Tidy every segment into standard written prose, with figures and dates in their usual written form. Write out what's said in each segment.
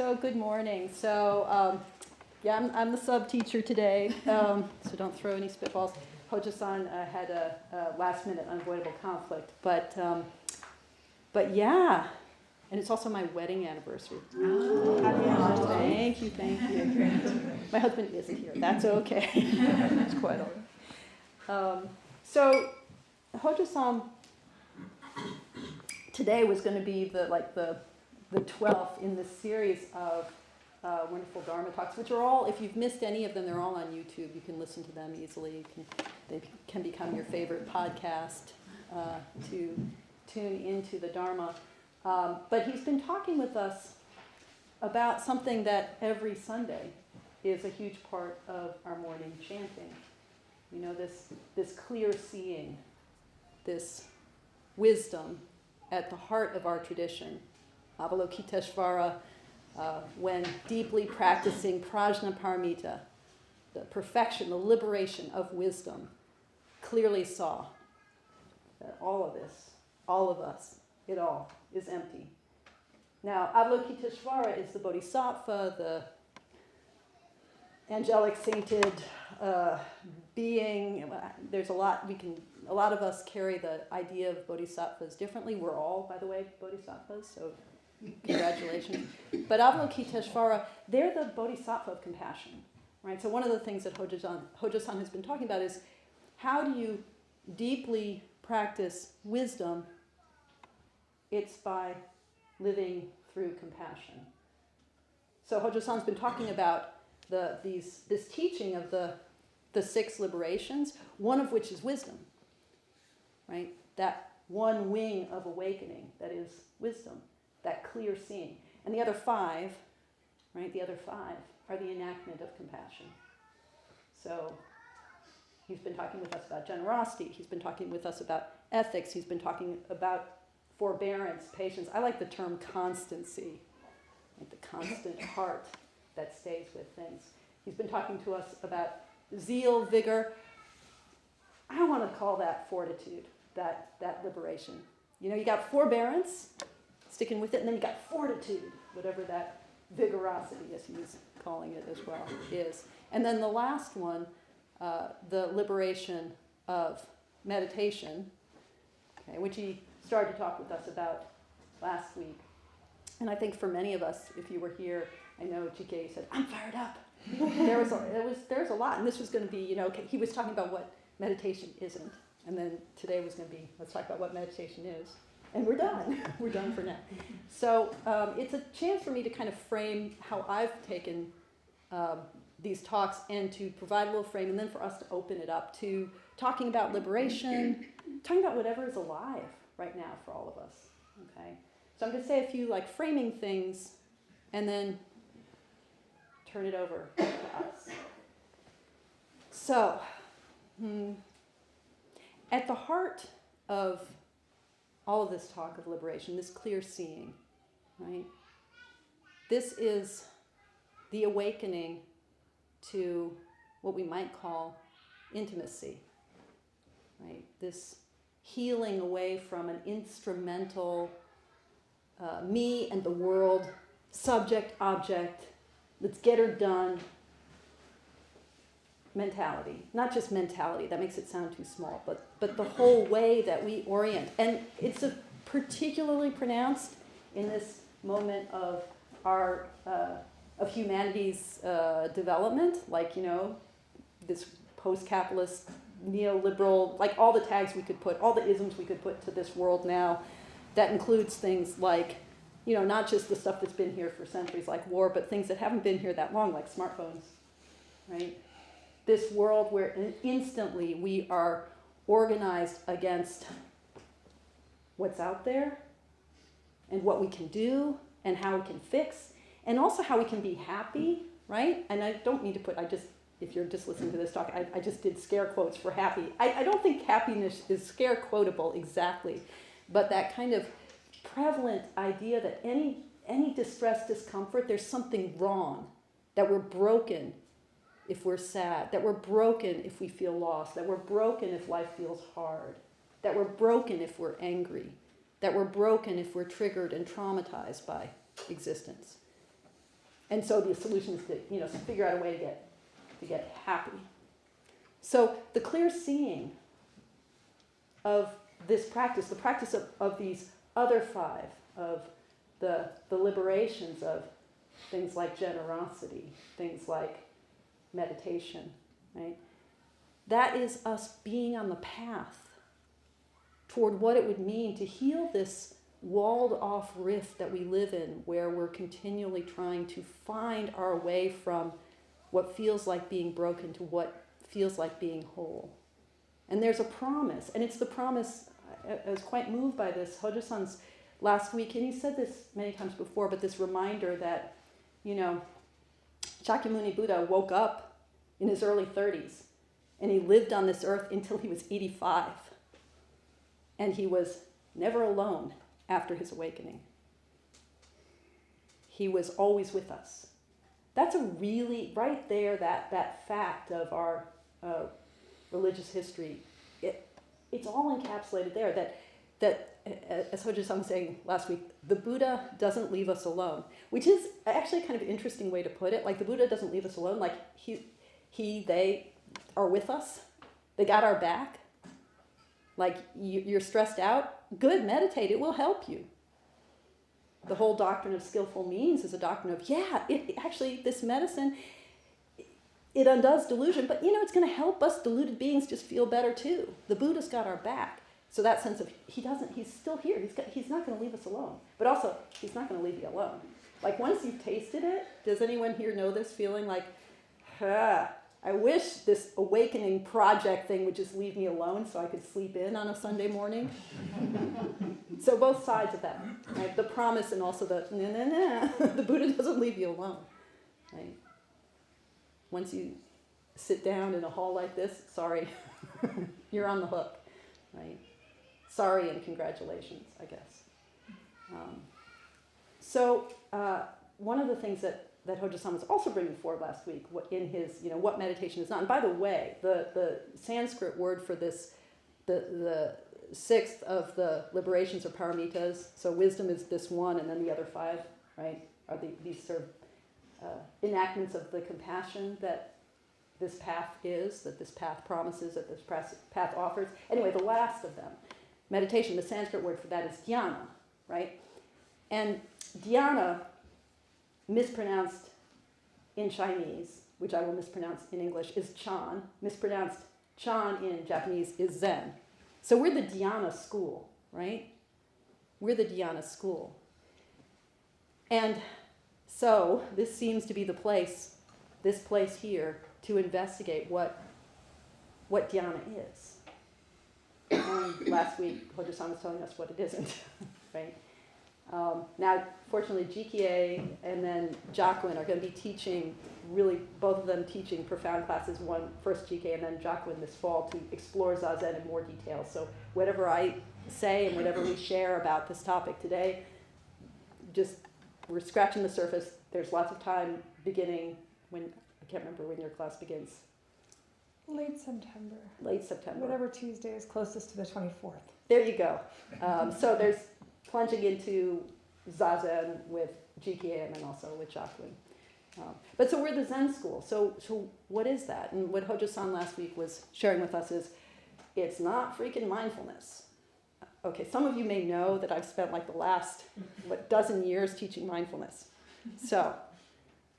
So good morning. I'm the sub teacher today, so don't throw any spitballs. Hojo-san had a last-minute unavoidable conflict, but yeah, and it's also my wedding anniversary. Oh, thank you. My husband isn't here. That's okay. It's quite all right. So Hojo-san today was going to be the 12th in this series of wonderful Dharma talks, which are all, if you've missed any of them, they're all on YouTube. You can listen to them easily. They can become your favorite podcast to tune into the Dharma. But he's been talking with us about something that every Sunday is a huge part of our morning chanting. You know, this clear seeing, this wisdom at the heart of our tradition. Avalokiteshvara, when deeply practicing prajnaparamita, the perfection, the liberation of wisdom, clearly saw that all of this, all of us, it all is empty. Now, Avalokiteshvara is the bodhisattva, the angelic sainted being. There's a lot of us carry the idea of bodhisattvas differently. We're all, by the way, bodhisattvas, so congratulations. But Avalokiteshvara, they're the bodhisattva of compassion, right? So one of the things that Hojo-san has been talking about is how do you deeply practice wisdom? It's by living through compassion. So Hojo-san's been talking about this teaching of the six liberations, one of which is wisdom, right? That one wing of awakening, that is wisdom, that clear seeing. And the other five, right? The other five are the enactment of compassion. So he's been talking with us about generosity. He's been talking with us about ethics. He's been talking about forbearance, patience. I like the term constancy, like the constant heart that stays with things. He's been talking to us about zeal, vigor. I want to call that fortitude, that liberation. You know, you got forbearance, sticking with it, and then you got fortitude, whatever that vigorosity, as he's calling it as well, is. And then the last one, the liberation of meditation, okay, which he started to talk with us about last week. And I think for many of us, if you were here, I know GK said, I'm fired up. There's a lot, and this was going to be, okay, he was talking about what meditation isn't, and then today was going to be, let's talk about what meditation is. And we're done. We're done for now. So it's a chance for me to kind of frame how I've taken these talks and to provide a little frame, and then for us to open it up to talking about liberation, talking about whatever is alive right now for all of us. Okay. So I'm going to say a few framing things, and then turn it over to us. So, at the heart of all of this talk of liberation, this clear seeing, right? This is the awakening to what we might call intimacy, right? This healing away from an instrumental me and the world, subject, object, let's get her done mentality. Not just mentality, that makes it sound too small, but the whole way that we orient. And it's particularly pronounced in this moment of our of humanity's development, this post-capitalist, neoliberal, all the tags we could put, all the isms we could put to this world now. That includes things like, not just the stuff that's been here for centuries like war, but things that haven't been here that long, like smartphones, right? This world where instantly we are organized against what's out there and what we can do and how we can fix and also how we can be happy, right? And I don't need to if you're just listening to this talk, I just did scare quotes for happy. I don't think happiness is scare quotable exactly, but that kind of prevalent idea that any distress, discomfort, there's something wrong, that we're broken if we're sad, that we're broken if we feel lost, that we're broken if life feels hard, that we're broken if we're angry, that we're broken if we're triggered and traumatized by existence. And so the solution is to, figure out a way to get happy. So the clear seeing of this practice, the practice of these other five, of the liberations of things like generosity, things like meditation, right? That is us being on the path toward what it would mean to heal this walled off rift that we live in, where we're continually trying to find our way from what feels like being broken to what feels like being whole. And there's a promise, and it's the promise, I was quite moved by this, Hojo-san's last week, and he said this many times before, but this reminder that, Shakyamuni Buddha woke up in his early 30s, and he lived on this earth until he was 85. And he was never alone after his awakening. He was always with us. That's a really, right there, that fact of our religious history, it's all encapsulated there, that as Hojo-san was saying last week, the Buddha doesn't leave us alone, which is actually kind of an interesting way to put it. Like, the Buddha doesn't leave us alone, like they are with us. They got our back. Like, you're stressed out, good, meditate, it will help you. The whole doctrine of skillful means is a doctrine of, this medicine, it undoes delusion, but it's going to help us deluded beings just feel better too. The Buddha's got our back. So that sense of, he's still here, he's not going to leave us alone. But also, he's not going to leave you alone. Like, once you've tasted it, does anyone here know this feeling like, I wish this awakening project thing would just leave me alone so I could sleep in on a Sunday morning? So both sides of that, right? The promise and also the the Buddha doesn't leave you alone, right? Once you sit down in a hall like this, sorry, you're on the hook, right? Sorry and congratulations, I guess. So one of the things that Hojo-san was also bringing forward last week in his, what meditation is not. And by the way, the Sanskrit word for this, the sixth of the liberations are paramitas. So wisdom is this one, and then the other five, right, are these sort of enactments of the compassion that this path is, that this path promises, that this path offers. Anyway, the last of them, meditation, the Sanskrit word for that is dhyana, right? And dhyana, mispronounced in Chinese, which I will mispronounce in English, is Chan. Mispronounced Chan in Japanese is Zen. So we're the dhyana school, right? We're the dhyana school. And so this seems to be the place, this place here, to investigate what dhyana is. Last week, Hojo-san was telling us what it isn't, right? Now, fortunately, GKA and then Jaquin are going to be teaching, really, both of them teaching profound classes, first GK and then Jaquin this fall, to explore Zazen in more detail. So whatever I say and whatever we share about this topic today, just, we're scratching the surface. There's lots of time beginning when, I can't remember when your class begins. Late September. Late September. Whatever Tuesday is closest to the 24th. There you go. So there's plunging into Zazen with GKA and then also with Jaquin. But so we're the Zen school. So what is that? And what Hojo-san last week was sharing with us is, it's not freaking mindfulness. Okay, some of you may know that I've spent like the last, dozen years teaching mindfulness. So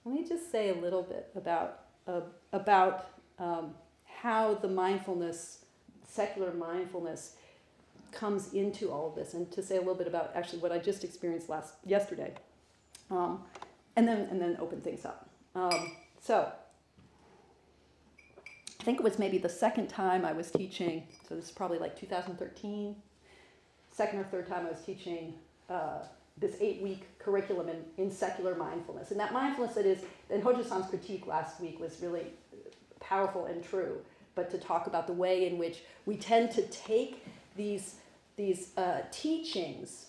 let me just say a little bit about how the mindfulness, secular mindfulness, comes into all of this, and to say a little bit about actually what I just experienced yesterday, and then open things up. So I think it was maybe the second time I was teaching, so this is probably like 2013, second or third time I was teaching this 8-week curriculum in secular mindfulness. And that mindfulness that is, and Hojo-san's critique last week was really powerful and true, but to talk about the way in which we tend to take these teachings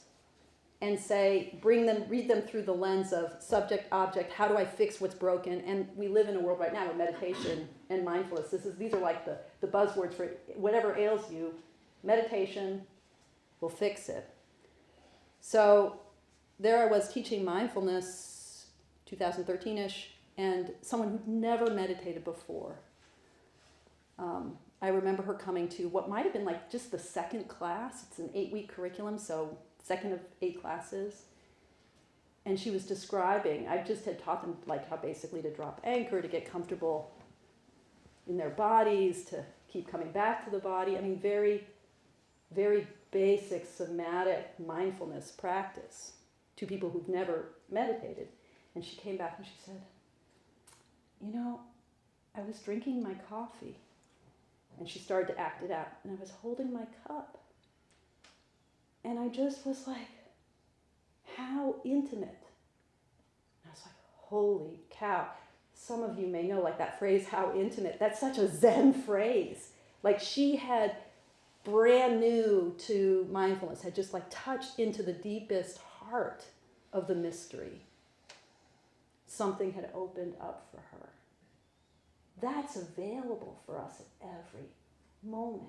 and say, read them through the lens of subject, object, how do I fix what's broken? And we live in a world right now where meditation and mindfulness, these are like the buzzwords for whatever ails you, meditation will fix it. So there I was teaching mindfulness 2013-ish, and someone who'd never meditated before. I remember her coming to what might have been like just the second class. It's an 8-week curriculum, so second of 8 classes. And she was describing, I just had taught them like how basically to drop anchor, to get comfortable in their bodies, to keep coming back to the body. I mean, very, very basic somatic mindfulness practice to people who've never meditated. And she came back and she said, you know, I was drinking my coffee. And she started to act it out. And I was holding my cup. And I just was like, how intimate. And I was like, holy cow. Some of you may know, like that phrase, how intimate. That's such a Zen phrase. Like she had brand new to mindfulness, had just like touched into the deepest heart of the mystery. Something had opened up for her. That's available for us at every moment.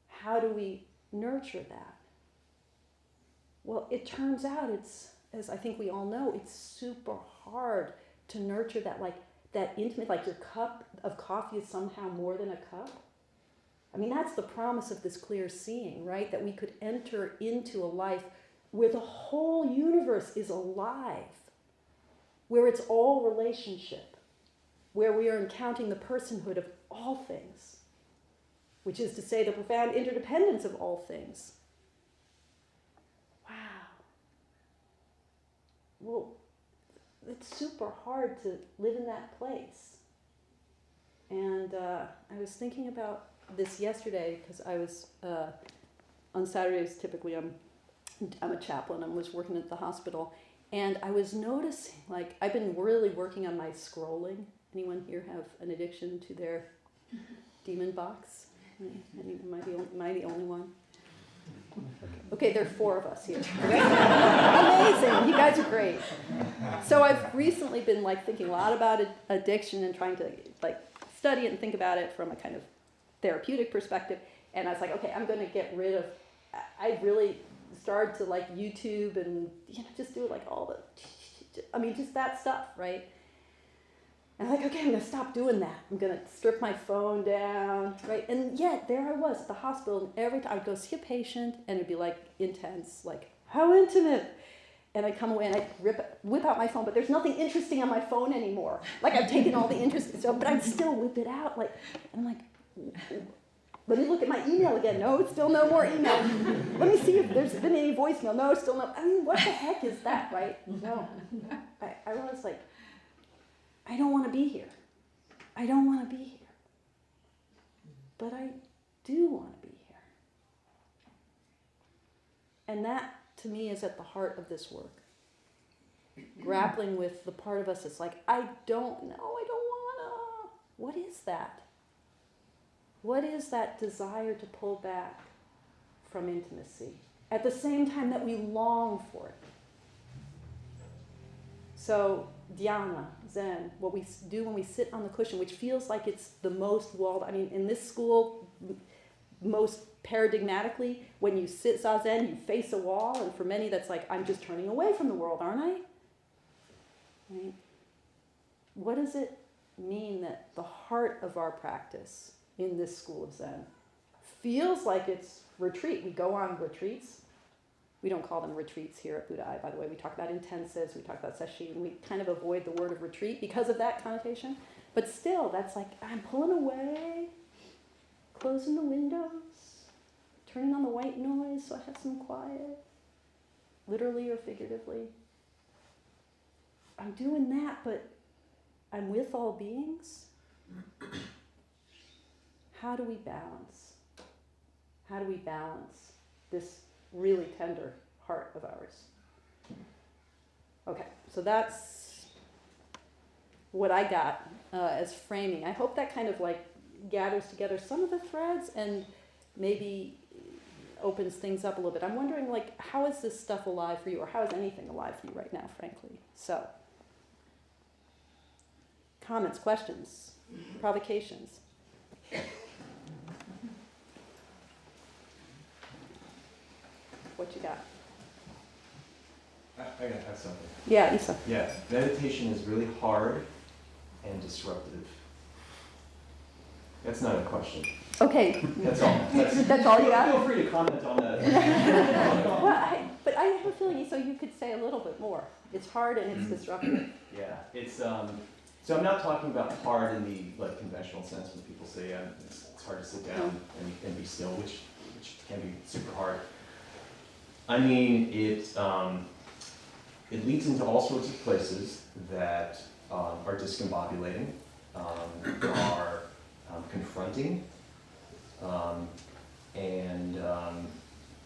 How do we nurture that? Well, it turns out it's, as I think we all know, it's super hard to nurture that, like that intimate, like your cup of coffee is somehow more than a cup. I mean, that's the promise of this clear seeing, right? That we could enter into a life where the whole universe is alive, where it's all relationship, where we are encountering the personhood of all things, which is to say the profound interdependence of all things. Wow. Well, it's super hard to live in that place. And I was thinking about this yesterday because I was, on Saturdays typically I'm a chaplain and was working at the hospital. And I was noticing, like, I've been really working on my scrolling. Anyone here have an addiction to their demon box? Am I the only one? Okay, there are 4 of us here. Amazing, you guys are great. So I've recently been like thinking a lot about addiction and trying to like study it and think about it from a kind of therapeutic perspective. And I was like, okay, I'm going to get rid of. I really started to like YouTube and just do like all the, just that stuff, right? And I'm like, okay, I'm going to stop doing that. I'm going to strip my phone down, right? And yet, there I was at the hospital, and every time I'd go see a patient, and it'd be like intense, like, how intimate? And I'd come away and I'd whip out my phone, but there's nothing interesting on my phone anymore. Like, I've taken all the interest, but I'd still whip it out. Like, and I'm like, let me look at my email again. No, still no more email. Let me see if there's been any voicemail. No, still no. I mean, what the heck is that, right? No. I was like, I don't want to be here. I don't want to be here. But I do want to be here. And that, to me, is at the heart of this work. Grappling with the part of us that's like, I don't know, I don't want to. What is that? What is that desire to pull back from intimacy at the same time that we long for it? So dhyana, Zen, what we do when we sit on the cushion, which feels like it's the most walled, in this school, most paradigmatically, when you sit zazen, you face a wall, and for many that's like, I'm just turning away from the world, aren't I? Right? What does it mean that the heart of our practice in this school of Zen feels like it's retreat? We go on retreats. We don't call them retreats here at Buddha-I, by the way. We talk about intensives, we talk about sesshin. We kind of avoid the word of retreat because of that connotation. But still, that's like, I'm pulling away, closing the windows, turning on the white noise so I have some quiet, literally or figuratively. I'm doing that, but I'm with all beings. How do we balance? How do we balance this really tender heart of ours? Okay, so that's what I got as framing. I hope that kind of like gathers together some of the threads and maybe opens things up a little bit. I'm wondering, like, how is this stuff alive for you, or how is anything alive for you right now, frankly? So, comments, questions, provocations? What you got? I gotta have something. Yeah, Isa. Yeah, meditation is really hard and disruptive. That's not a question. Okay. That's all. That's all you got? Feel free to comment on that. Well, but I have a feeling, so you could say a little bit more. It's hard and it's disruptive. Yeah, it's so I'm not talking about hard in the like conventional sense when people say it's hard to sit down and be still, which can be super hard. I mean, it leads into all sorts of places that are discombobulating, are confronting, and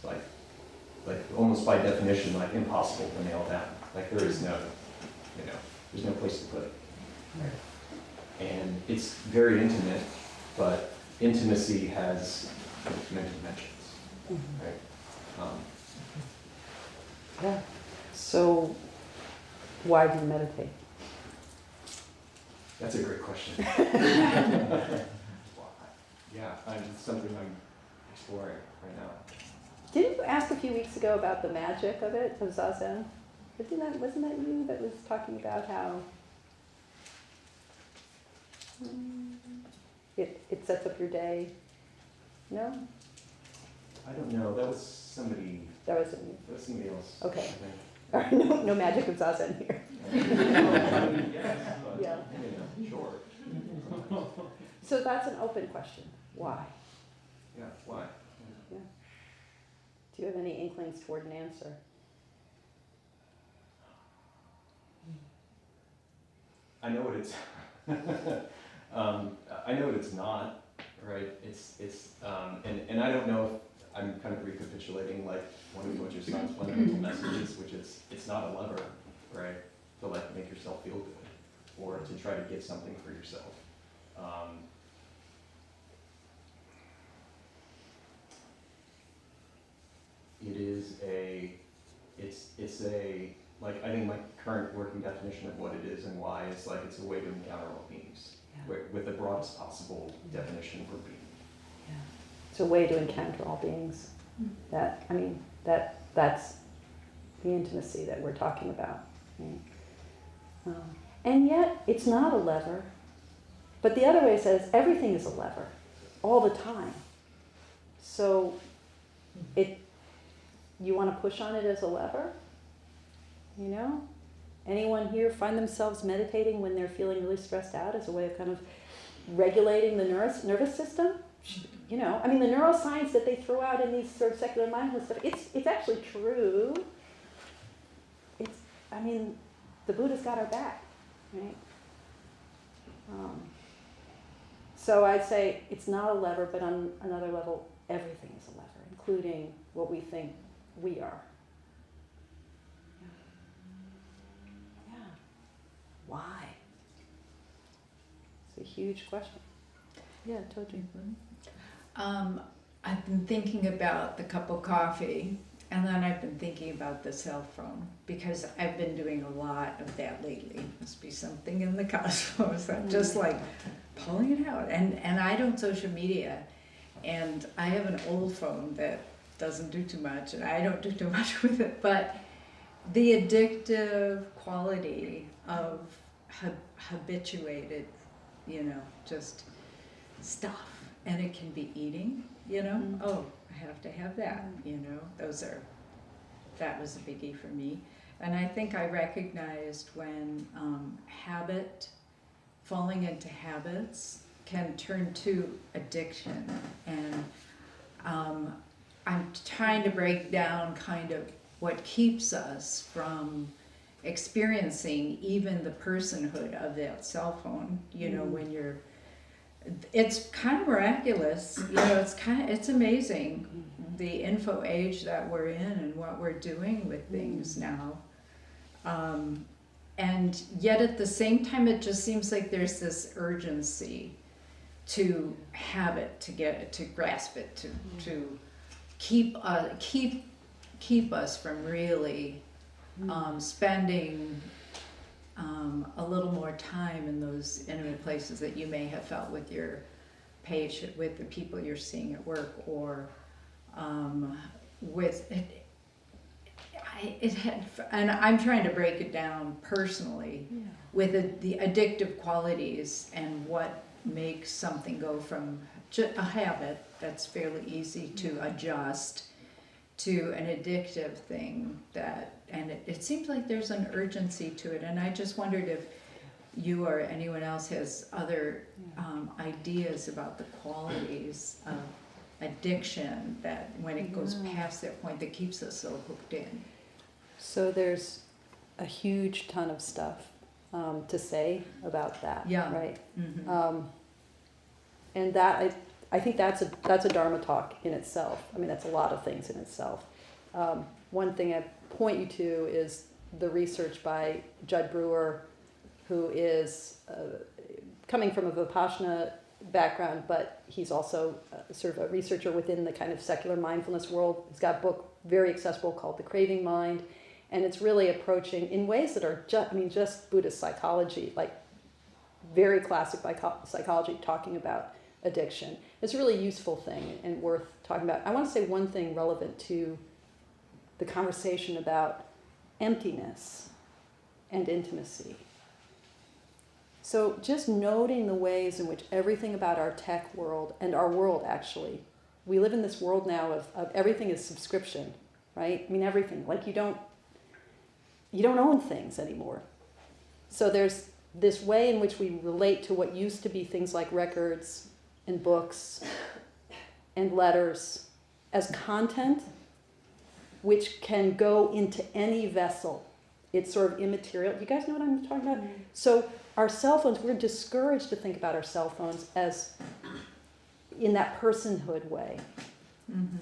like almost by definition, like impossible to nail down. Like there is no, there's no place to put it. And it's very intimate, but intimacy has many dimensions, right? Yeah. So, why do you meditate? That's a great question. Yeah, it's something I'm exploring right now. Didn't you ask a few weeks ago about the magic of it, of Zazen? Wasn't that you that was talking about how it sets up your day? No? I don't know. That was somebody. That wasn't you. That was somebody else. Okay. I think. All right, no magic of Zazen here. I mean, yes, but, Yeah. Sure. So that's an open question. Why? Yeah, why? Yeah. Do you have any inklings toward an answer? I know what it's. I know what it's not, right? It's and I don't know if I'm kind of recapitulating like one of what your son's fundamental messages, which is it's not a lever, right? To like make yourself feel good, or to try to get something for yourself. It's a like I think my current working definition of what it is and why is like it's a way to encounter all beings with the broadest possible definition for being. Yeah. It's a way to encounter all beings. That's the intimacy that we're talking about. Right? And yet, it's not a lever. But the other way says everything is a lever, all the time. So, you want to push on it as a lever? You know? Anyone here find themselves meditating when they're feeling really stressed out as a way of kind of regulating the nervous system? You know, I mean, the neuroscience that they throw out in these sort of secular mindfulness stuff, it's actually true. The Buddha's got our back, right? So I'd say it's not a lever, but on another level, everything is a lever, including what we think we are. Yeah. Why? It's a huge question. Yeah, totally. I've been thinking about the cup of coffee, and then I've been thinking about the cell phone, because I've been doing a lot of that lately. Must be something in the cosmos. I'm just like pulling it out. And I don't social media, and I have an old phone that doesn't do too much, and I don't do too much with it, but the addictive quality of habituated, just stuff. And it can be eating, oh, I have to have that, that was a biggie for me. And I think I recognized when falling into habits can turn to addiction. And I'm trying to break down kind of what keeps us from experiencing even the personhood of that cell phone, when it's kind of miraculous, it's amazing the info age that we're in and what we're doing with things now. And yet at the same time, it just seems like there's this urgency to have it, to get it, to grasp it, to keep us from really spending a little more time in those intimate places that you may have felt with your patient, with the people you're seeing at work, or with it. and I'm trying to break it down personally with the addictive qualities and what makes something go from a habit that's fairly easy to adjust to an addictive thing and it seems like there's an urgency to it, and I just wondered if you or anyone else has other ideas about the qualities of addiction that when it goes past that point that keeps us so hooked in. So there's a huge ton of stuff to say about that, right? Mm-hmm. And that I think that's a Dharma talk in itself. I mean, that's a lot of things in itself. One thing I point you to is the research by Judd Brewer, who is coming from a Vipassana background, but he's also sort of a researcher within the kind of secular mindfulness world. He's got a book very accessible called The Craving Mind, and it's really approaching in ways that are just Buddhist psychology, like very classic psychology, talking about addiction. It's a really useful thing and worth talking about. I want to say one thing relevant to the conversation about emptiness and intimacy. So just noting the ways in which everything about our tech world, and our world actually, we live in this world now of everything is subscription, right? I mean, everything. Like you don't own things anymore. So there's this way in which we relate to what used to be things like records and books and letters as content, which can go into any vessel. It's sort of immaterial. You guys know what I'm talking about? So our cell phones, we're discouraged to think about our cell phones as in that personhood way. Mm-hmm.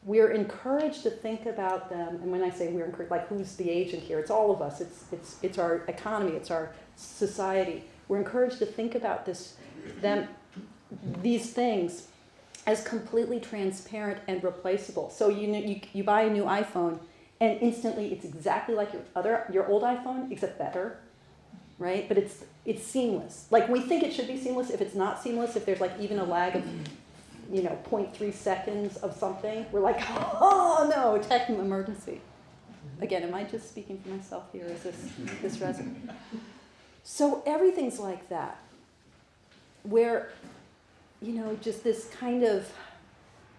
We're encouraged to think about them, and when I say we're encouraged, like who's the agent here? It's all of us. It's our economy. It's our society. We're encouraged to think about these things as completely transparent and replaceable. So you buy a new iPhone, and instantly it's exactly like your old iPhone, except better, right? But it's seamless. Like we think it should be seamless. If it's not seamless, if there's like even a lag of 0.3 seconds of something, we're like, oh no, tech emergency. Again, am I just speaking for myself here? Is this resonant? So everything's like that, where just this kind of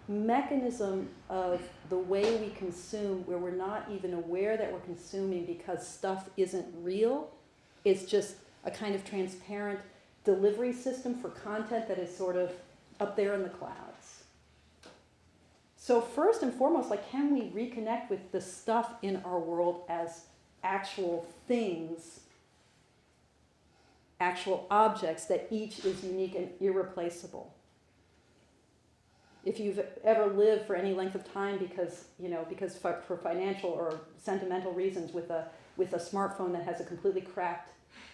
mechanism of the way we consume, where we're not even aware that we're consuming because stuff isn't real. It's just a kind of transparent delivery system for content that is sort of up there in the clouds. So first and foremost, can we reconnect with the stuff in our world as actual things, actual objects that each is unique and irreplaceable? If you've ever lived for any length of time because for financial or sentimental reasons with a smartphone that has a completely cracked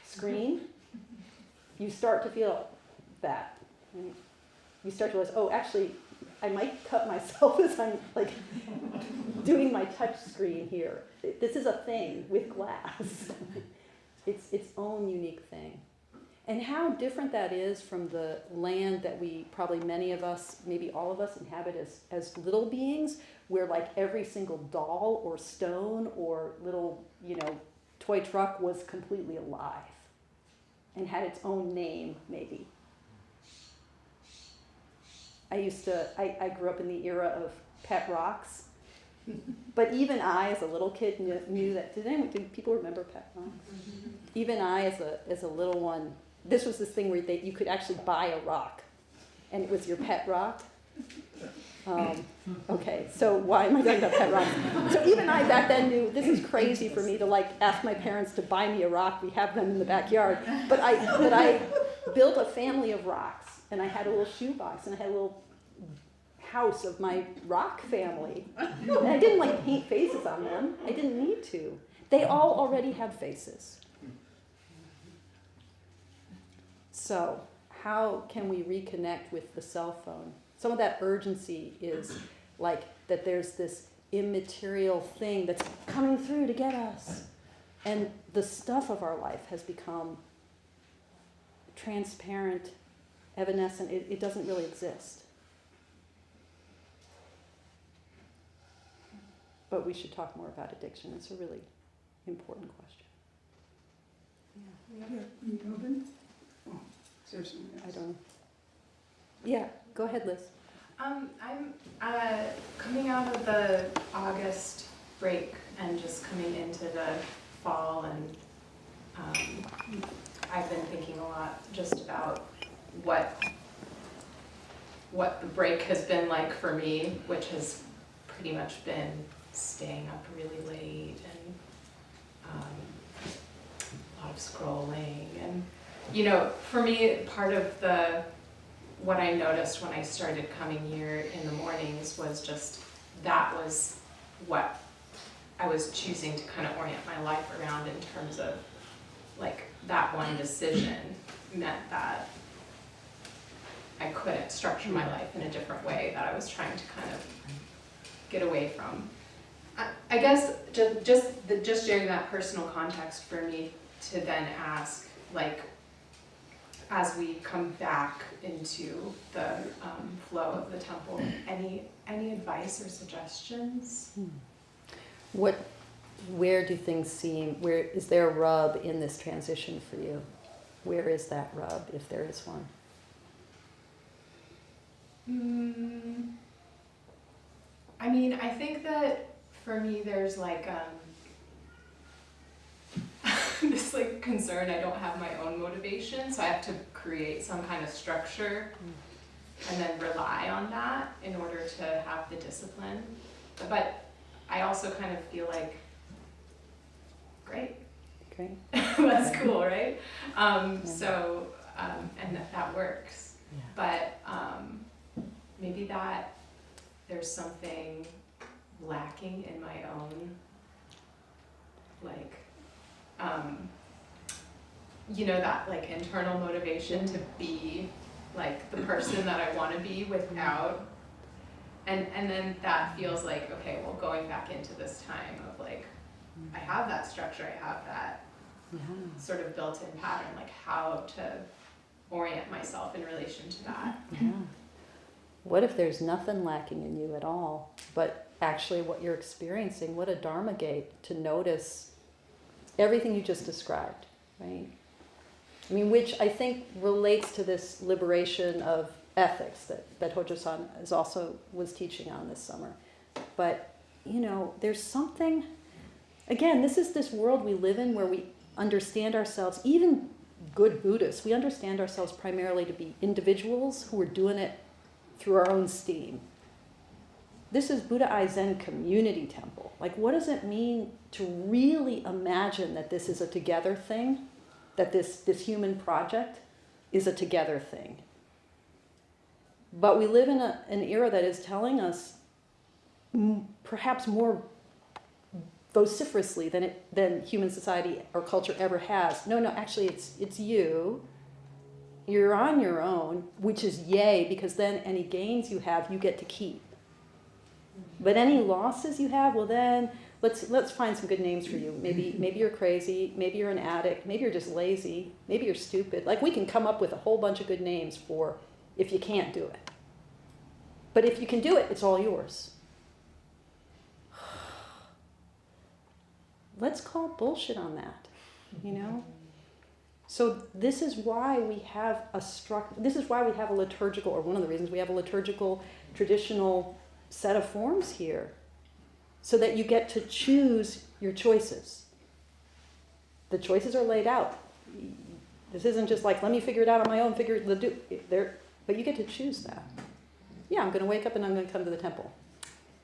screen, you start to feel that. Right? You start to realize, oh, actually, I might cut myself as I'm doing my touch screen here. This is a thing with glass. It's its own unique thing. And how different that is from the land that we, probably many of us, maybe all of us, inhabit as little beings, where every single doll or stone or little, toy truck was completely alive and had its own name, maybe. I grew up in the era of pet rocks, but even I, as a little kid, knew that. Did people remember pet rocks? Even I, as a little one, this was this thing where you could actually buy a rock, and it was your pet rock. Okay, so why am I talking about pet rocks? So even I back then knew this is crazy for me to ask my parents to buy me a rock. We have them in the backyard, but I built a family of rocks, and I had a little shoebox, and I had a little house of my rock family. And I didn't paint faces on them. I didn't need to. They all already had faces. So how can we reconnect with the cell phone? Some of that urgency is that there's this immaterial thing that's coming through to get us. And the stuff of our life has become transparent, evanescent. It doesn't really exist. but we should talk more about addiction. It's a really important question. Yeah. Myobun? Oh, is there someone else? I don't know. Yeah, go ahead, Liz. I'm coming out of the August break and just coming into the fall, and I've been thinking a lot just about what the break has been like for me, which has pretty much been staying up really late and a lot of scrolling. And, you know, for me, part of what I noticed when I started coming here in the mornings was just that was what I was choosing to kind of orient my life around, in terms of like that one decision meant that I couldn't structure my life in a different way that I was trying to kind of get away from. I guess just sharing that personal context for me to then ask, like, as we come back into the flow of the temple, any advice or suggestions? Where do things seem, where is there a rub in this transition for you? Where is that rub, if there is one? I mean, I think that for me there's like this like concern I don't have my own motivation, so I have to create some kind of structure and then rely on that in order to have the discipline. But I also kind of feel like, great. That's cool, right? So, and that works. Yeah. But maybe that there's something lacking in my own, like, you know, that like internal motivation to be like the person that I want to be without, and then that feels like, okay, well, going back into this time of like, I have that structure, I have that sort of built-in pattern, like how to orient myself in relation to that. Yeah. What if there's nothing lacking in you at all, but actually what you're experiencing? What a Dharma gate to notice everything you just described, right? I mean, which I think relates to this liberation of ethics that Hojo-san was teaching on this summer. But, you know, there's something, again, this is this world we live in where we understand ourselves, even good Buddhists, we understand ourselves primarily to be individuals who are doing it through our own steam. This is Buddha-ai Zen community temple. Like, what does it mean to really imagine that this is a together thing? That this human project is a together thing? But we live in an era that is telling us perhaps more vociferously than human society or culture ever has. No, actually it's you. You're on your own, which is yay, because then any gains you have, you get to keep. But any losses you have, well then, let's find some good names for you. Maybe you're crazy, maybe you're an addict, maybe you're just lazy, maybe you're stupid. Like, we can come up with a whole bunch of good names for if you can't do it. But if you can do it, it's all yours. Let's call bullshit on that, you know? So this is why we have this is why we have a liturgical, or one of the reasons we have a liturgical traditional set of forms here, so that you get to choose your choices. The choices are laid out. This isn't just like, let me figure it out on my own, but you get to choose that. Yeah, I'm going to wake up and I'm going to come to the temple.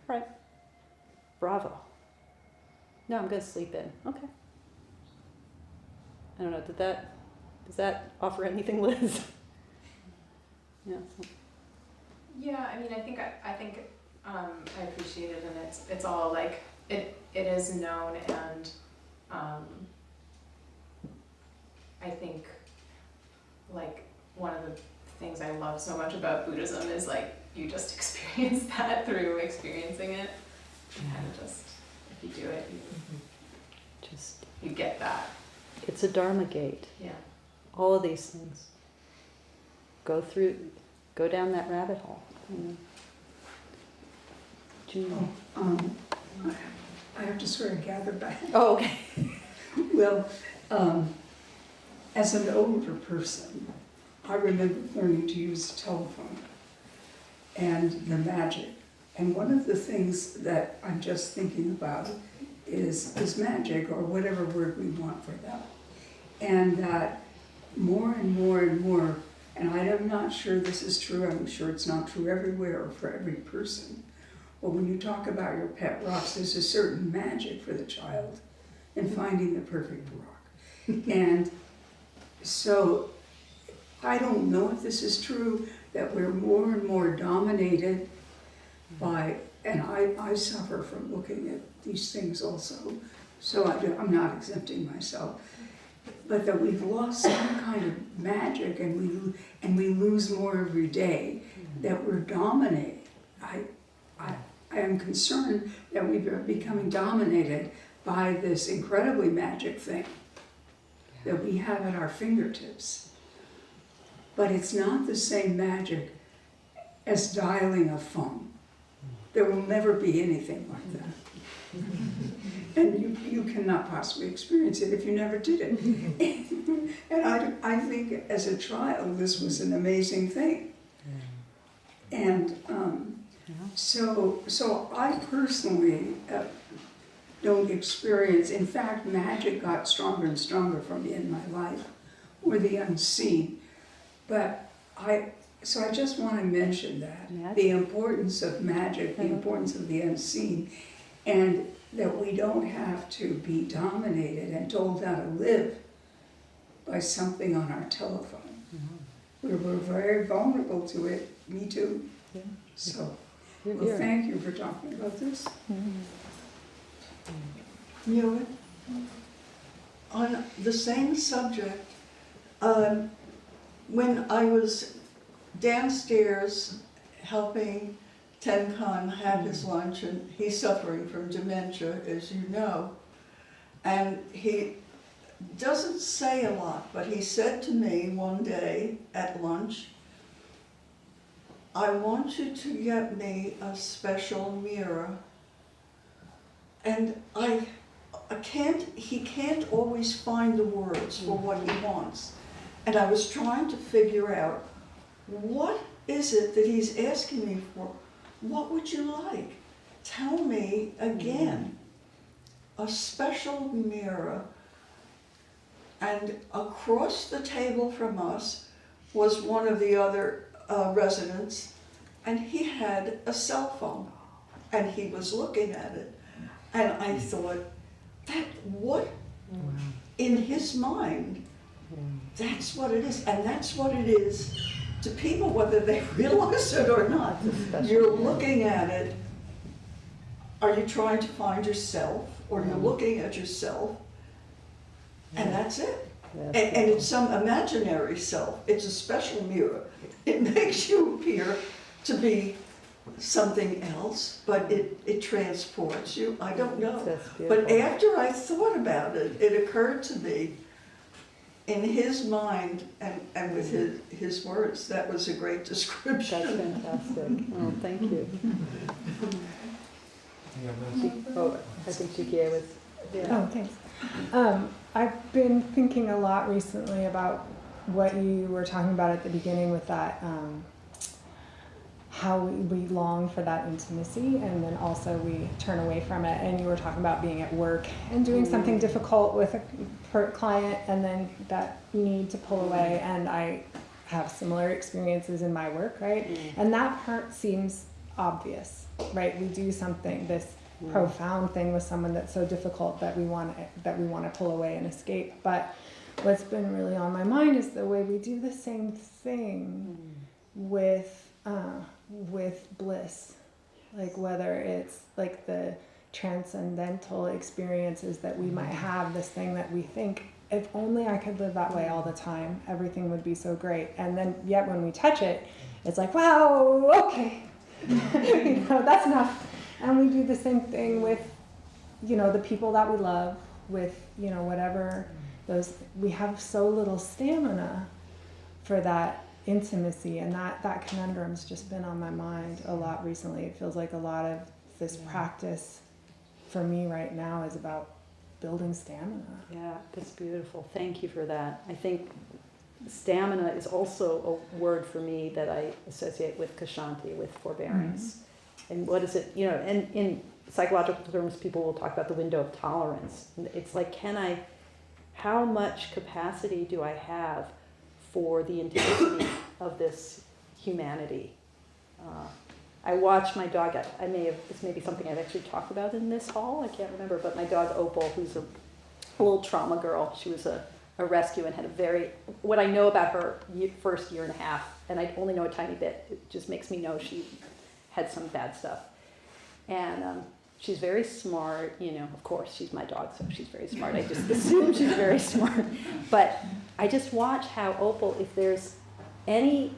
All right. Bravo. No, I'm going to sleep in. Okay. I don't know, does that offer anything, Liz? Yeah. Yeah, I mean, I think I appreciate it, and it's all like it is known, and I think like one of the things I love so much about Buddhism is like you just experience that through experiencing it, and just if you do it, you get that. It's a Dharma gate. Yeah. All of these things. Go down that rabbit hole. You know. June. I have to sort of gather back. Oh, okay. Well, as an older person, I remember learning to use a telephone and the magic. And one of the things that I'm just thinking about is magic, or whatever word we want for that. And that more and more and more, and I'm not sure this is true, I'm sure it's not true everywhere or for every person, but when you talk about your pet rocks, there's a certain magic for the child in finding the perfect rock. And so I don't know if this is true, that we're more and more dominated by, and I suffer from looking at these things also, so I'm not exempting myself, but that we've lost some kind of magic, and we lose more every day, that we're dominated. I am concerned that we're becoming dominated by this incredibly magic thing that we have at our fingertips. But it's not the same magic as dialing a phone. There will never be anything like that. And you cannot possibly experience it if you never did it. And I think as a child, this was an amazing thing. And so I personally don't experience, in fact, magic got stronger and stronger for me in my life, or the unseen. But so I just want to mention that, the importance of magic, the importance of the unseen, and that we don't have to be dominated and told how to live by something on our telephone. We're very vulnerable to it, me too. So, well, thank you for talking about this. Myobun, on the same subject, when I was downstairs helping Tenkan have his lunch, and he's suffering from dementia, as you know, and he doesn't say a lot, but he said to me one day at lunch, "I want you to get me a special mirror." And he can't always find the words for what he wants. And I was trying to figure out, what is it that he's asking me for? What would you like? Tell me again. A special mirror. And across the table from us was one of the other residents, and he had a cell phone, and he was looking at it. And I thought, in his mind, that's what it is. And that's what it is to people, whether they realize it or not. You're looking at it. Are you trying to find yourself, or you're looking at yourself, and that's it. And it's some imaginary self. It's a special mirror. It makes you appear to be something else, but it transports you. I don't know. But after I thought about it, it occurred to me, in his mind and with his words, that was a great description. That's fantastic. Oh, thank you. I think Chikie was. Oh, thanks. I've been thinking a lot recently about what you were talking about at the beginning with that, how we long for that intimacy, and then also we turn away from it. And you were talking about being at work and doing something difficult with a client, and then that need to pull away. And I have similar experiences in my work, right? And that part seems obvious, right? We do something, this profound thing with someone that's so difficult that we want to pull away and escape. But what's been really on my mind is the way we do the same thing with bliss, like whether it's like the transcendental experiences that we might have, this thing that we think, if only I could live that way all the time, everything would be so great. And then yet when we touch it, it's like, wow, okay, that's enough. And we do the same thing with, the people that we love, with, whatever those, we have so little stamina for that intimacy, and that conundrum's just been on my mind a lot recently. It feels like a lot of this practice for me right now is about building stamina. Yeah, that's beautiful. Thank you for that. I think stamina is also a word for me that I associate with Kshanti, with forbearance. And what is it, and in psychological terms, people will talk about the window of tolerance. It's like, how much capacity do I have for the intensity of this humanity? I watch my dog, this may be something I've actually talked about in this hall, I can't remember, but my dog Opal, who's a little trauma girl, she was a rescue and had what I know about her first year and a half, and I only know a tiny bit, it just makes me know she had some bad stuff. And she's very smart, of course, she's my dog, so she's very smart. I just assume she's very smart. But I just watch how Opal, if there's any,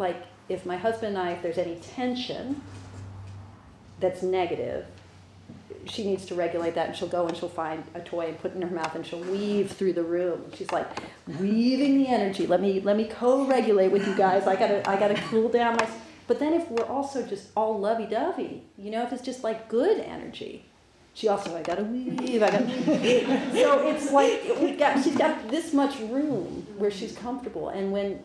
if my husband and I, if there's any tension that's negative, she needs to regulate that, and she'll go and she'll find a toy and put it in her mouth, and she'll weave through the room. She's like weaving the energy. Let me co-regulate with you guys. I gotta cool down my. But then if we're also just all lovey-dovey, if it's just like good energy, she also I gotta weave. So it's like she's got this much room where she's comfortable, and when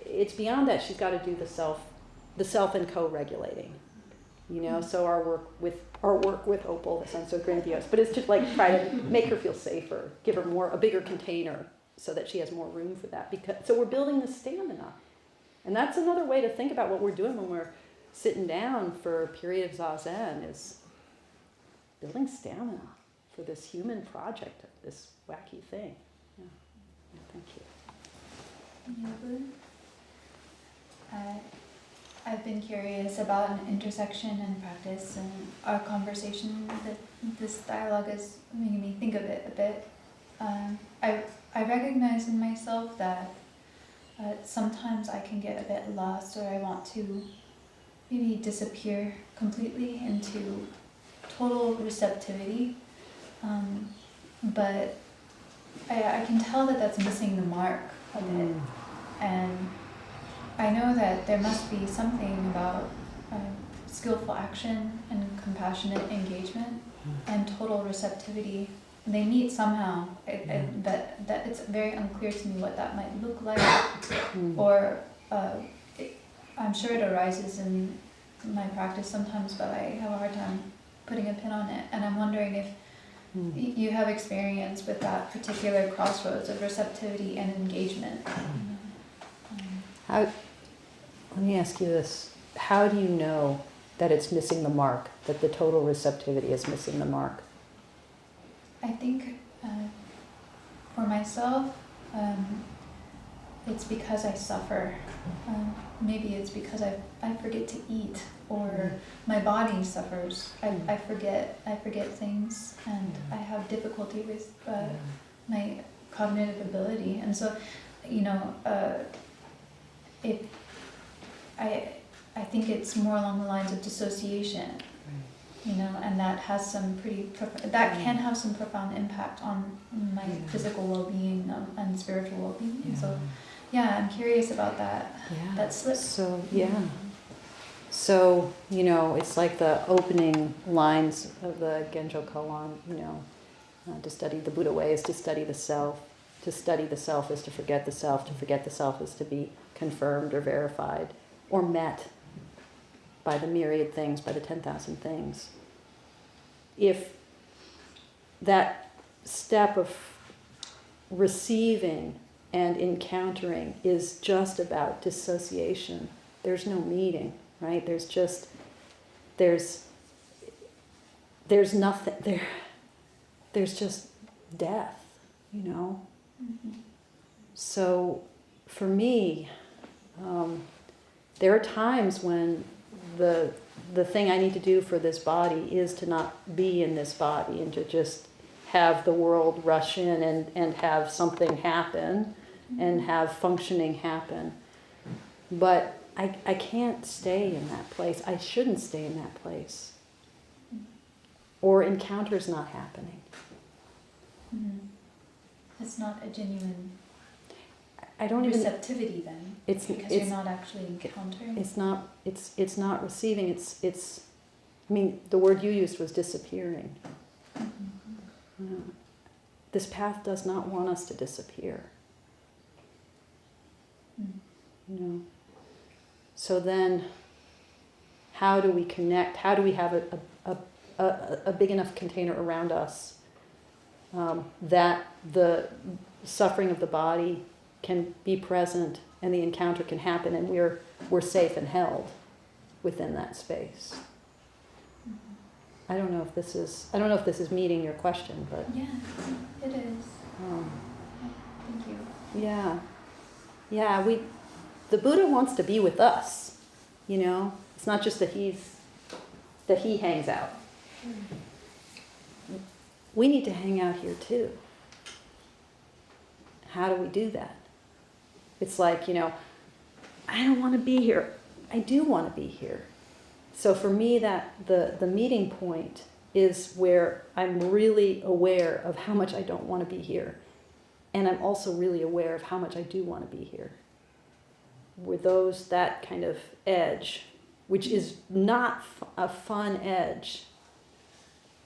it's beyond that, she's got to do the self and co-regulating. So our work with Opal, that sounds so grandiose, but it's just like try to make her feel safer, give her a bigger container so that she has more room for that. So we're building the stamina. And that's another way to think about what we're doing when we're sitting down for a period of Zazen, is building stamina for this human project, this wacky thing. Yeah. Thank you. Myobun. I've been curious about an intersection in practice, and our conversation, this dialogue is making me think of it a bit. I recognize in myself that sometimes I can get a bit lost, or I want to maybe disappear completely into total receptivity, but I can tell that that's missing the mark a bit, and I know that there must be something about skillful action and compassionate engagement and total receptivity. They meet somehow, that it's very unclear to me what that might look like, or I'm sure it arises in my practice sometimes, but I have a hard time putting a pin on it. And I'm wondering if you have experience with that particular crossroads of receptivity and engagement. Let me ask you this. How do you know that it's missing the mark, that the total receptivity is missing the mark? I think for myself, it's because I suffer. Maybe it's because I forget to eat, or my body suffers. I forget things, and I have difficulty with my cognitive ability. And so, I think it's more along the lines of dissociation, and that has some can have some profound impact on my physical well-being and spiritual well-being. Yeah. So, I'm curious about that. Yeah. That slip. So So it's like the opening lines of the Genjo Koan. To study the Buddha way is to study the self. To study the self is to forget the self. To forget the self is to be confirmed or verified or met by the myriad things, by the 10,000 things. If that step of receiving and encountering is just about dissociation, there's no meeting, right? There's nothing there. There's just death, Mm-hmm. So for me, there are times when the thing I need to do for this body is to not be in this body and to just have the world rush in and have something happen and have functioning happen. But I can't stay in that place. I shouldn't stay in that place. Or encounter's not happening. Mm-hmm. It's not a genuine I don't receptivity then. It's because you're not actually encountering. It's not receiving. It's. I mean, the word you used was disappearing. Mm-hmm. This path does not want us to disappear. You know. So then, how do we connect? How do we have a big enough container around us that the suffering of the body can be present and the encounter can happen, and we're safe and held within that space? I don't know if this is meeting your question, but Yeah, it is. Thank you. yeah, the Buddha wants to be with us. You know, it's not just that he hangs out. We need to hang out here too. How do we do that? It's like, you know, I don't want to be here. I do want to be here. So for me, that the meeting point is where I'm really aware of how much I don't want to be here. And I'm also really aware of how much I do want to be here. With that kind of edge, which is not a fun edge,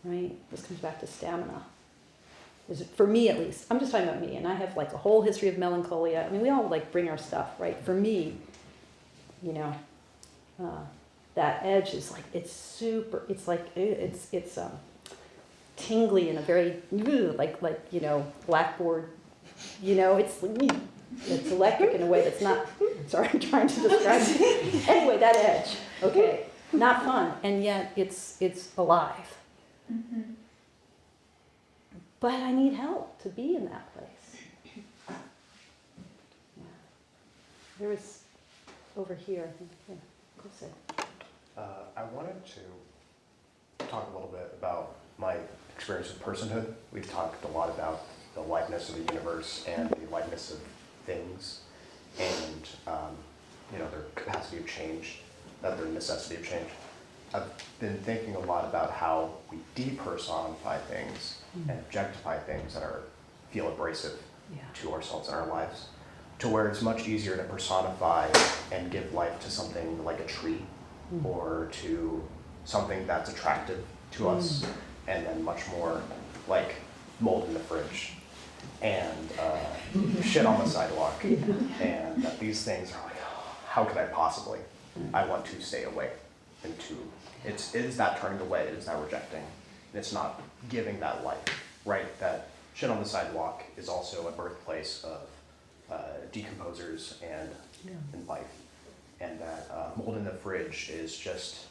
right? This comes back to stamina. For me at least, I'm just talking about me, and I have like a whole history of melancholia. I mean, we all like bring our stuff, right? For me, you know, that edge is like, it's tingly in a very, like, you know, blackboard, you know, it's electric in a way that's not, sorry, I'm trying to describe it. Anyway, that edge, okay, not fun, and yet it's alive. Mm-hmm. But I need help to be in that place. Yeah. There was over here, yeah, go say. I wanted to talk a little bit about my experience with personhood. We've talked a lot about the likeness of the universe and the likeness of things, and you know, their capacity of change, their necessity of change. I've been thinking a lot about how we depersonify things and objectify things that feel abrasive to ourselves and our lives, to where it's much easier to personify and give life to something like a tree or to something that's attractive to us, and then much more like mold in the fridge and shit on the sidewalk, and that these things are like, oh, how could I possibly? I want to stay away. And it is that turning away, it is that rejecting. It's not giving that life, right? That shit on the sidewalk is also a birthplace of decomposers and life. And that mold in the fridge is just,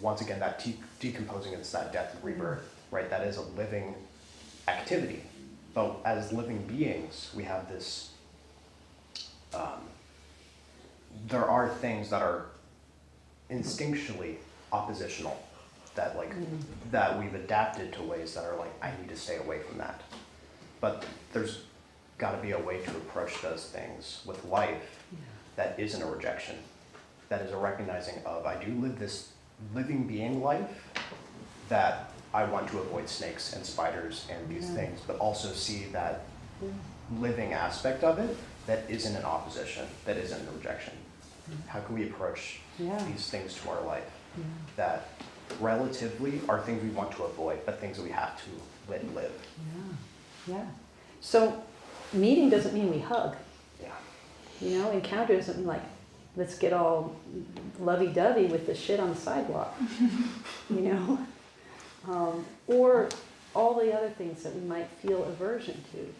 once again, that decomposing, it's that death and rebirth, right? That is a living activity. But as living beings, we have this, there are things that are instinctually oppositional, that like, that we've adapted to ways that are like, I need to stay away from that. But there's gotta be a way to approach those things with life that isn't a rejection, that is a recognizing of, I do live this living being life, that I want to avoid snakes and spiders and these things, but also see that living aspect of it that isn't an opposition, that isn't a rejection. How can we approach these things to our life that relatively are things we want to avoid, but things that we have to let live? Yeah. So meeting doesn't mean we hug. Yeah. You know, encounter doesn't mean like, let's get all lovey-dovey with the shit on the sidewalk. You know? Or all the other things that we might feel aversion to.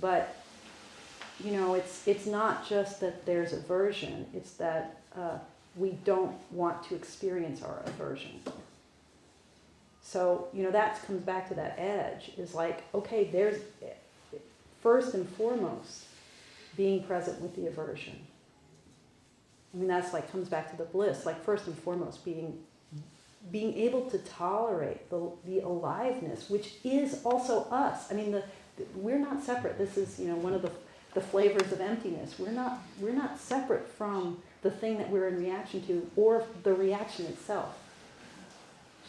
But, you know, it's not just that there's aversion, it's that we don't want to experience our aversion. So, you know, that comes back to that edge, is like, okay, there's, first and foremost, being present with the aversion. I mean, that's like, comes back to the bliss, like first and foremost, being able to tolerate the aliveness, which is also us. I mean, we're not separate. This is, you know, one of the flavors of emptiness. We're not separate from the thing that we're in reaction to, or the reaction itself.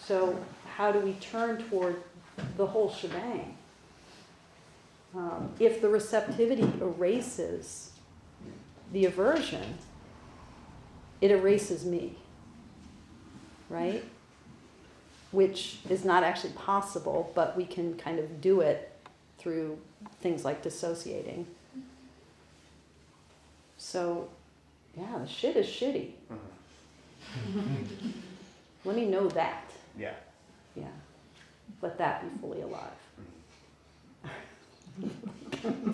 So how do we turn toward the whole shebang? If the receptivity erases the aversion, it erases me, right? which is not actually possible, but we can kind of do it through things like dissociating. So, yeah, the shit is shitty. Let me know that. Yeah. Yeah. Let that be fully alive.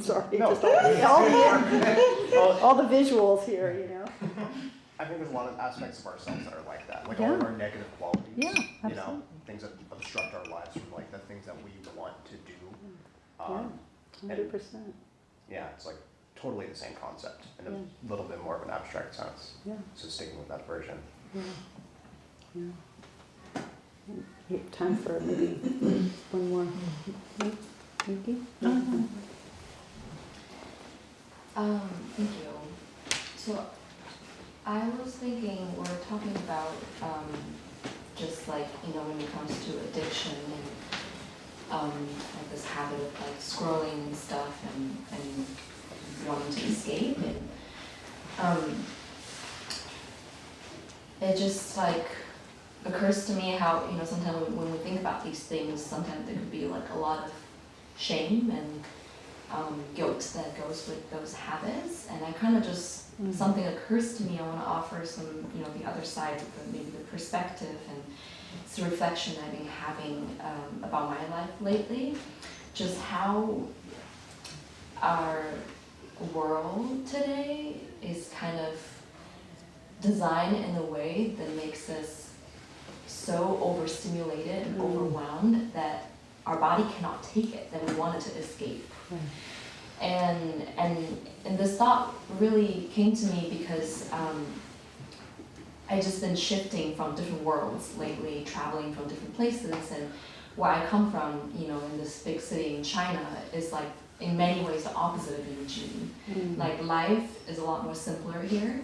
Sorry, No, just well, all the visuals here, you know. I think there's a lot of aspects of ourselves that are like that, like Yeah. all of our negative qualities. Yeah, You know, absolutely. things that obstruct our lives from like the things that we want to do. Yeah, 100%. Yeah, it's like totally the same concept in a Yeah. little bit more of an abstract sense. Yeah. So sticking with that version. Yeah. Yeah. Time for maybe one more. Nikki? Thank you. So I was thinking we're talking about just like, when it comes to addiction and like this habit of like scrolling and stuff and wanting to escape, and it just like occurs to me how, sometimes when we think about these things, sometimes there could be like a lot of shame and guilt that goes with those habits, and I kind of just, something occurs to me, I want to offer some, the other side of maybe the perspective, and it's a reflection I've been having about my life lately, just how our world today is kind of designed in a way that makes us so overstimulated and overwhelmed that our body cannot take it, that we wanted to escape. And this thought really came to me because I just been shifting from different worlds lately, traveling from different places, and where I come from, in this big city in China, is like in many ways the opposite of Eugene. Like life is a lot more simpler here,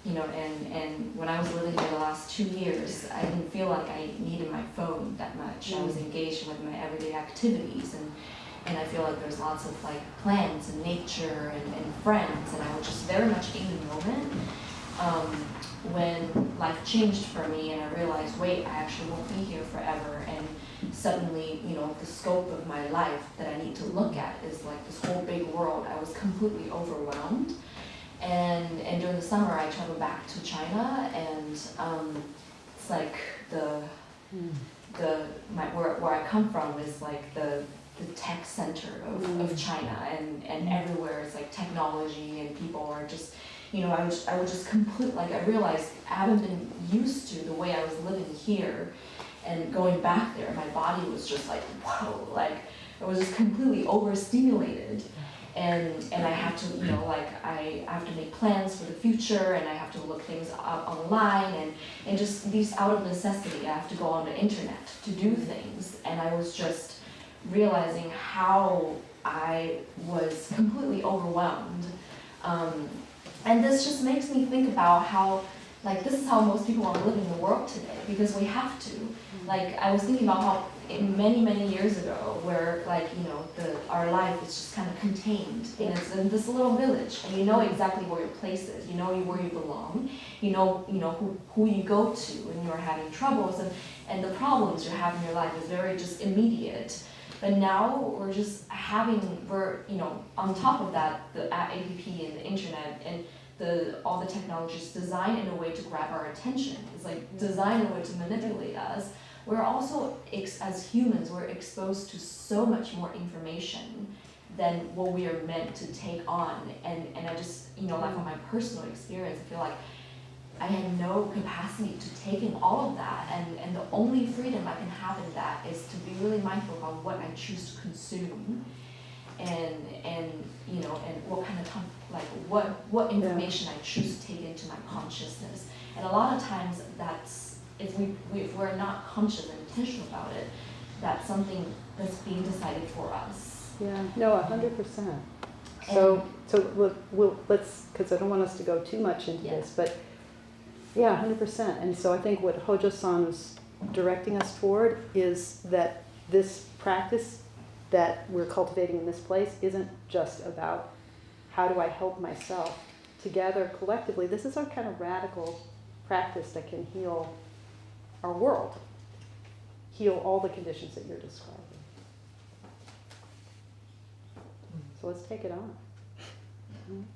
and when I was living here the last 2 years, I didn't feel like I needed my phone that much. I was engaged with my everyday activities, and I feel like there's lots of like plants and nature and friends, and I was just very much in the moment. When life changed for me and I realized, wait, I actually won't be here forever, and suddenly, the scope of my life that I need to look at is like this whole big world. I was completely overwhelmed. And during the summer, I traveled back to China, and it's like where I come from is like the tech center of China, and everywhere is like technology, and people are just, I was just complete, like I realized I haven't been used to the way I was living here, and going back there, my body was just like, whoa, like I was just completely overstimulated. And I have to, I have to make plans for the future, and I have to look things up online, and just these out of necessity, I have to go on the internet to do things. And I was just realizing how I was completely overwhelmed. And this just makes me think about how, like, this is how most people are living in the world today, because we have to. Like, I was thinking about how many years ago, where like, our life is just kind of contained, and it's in this little village, and you know exactly where your place is, you know where you belong, you know who you go to when you're having troubles, and the problems you have in your life is very just immediate. But now we're on top of that, the app and the internet and all the technology is designed in a way to grab our attention. It's like designed in a way to manipulate us. We're also, as humans, we're exposed to so much more information than what we are meant to take on. And I just, like from my personal experience, I feel like I had no capacity to take in all of that. And the only freedom I can have in that is to be really mindful about what I choose to consume. And what kind of what information I choose to take into my consciousness. And a lot of times that's, if we're not conscious and intentional about it, that's something that's being decided for us. Yeah, no, 100%. So let's, because I don't want us to go too much into this, but yeah, 100%. And so I think what Hojo-san is directing us toward is that this practice that we're cultivating in this place isn't just about how do I help myself. Together, collectively, this is our kind of radical practice that can heal our world. heal all the conditions that you're describing. So let's take it on.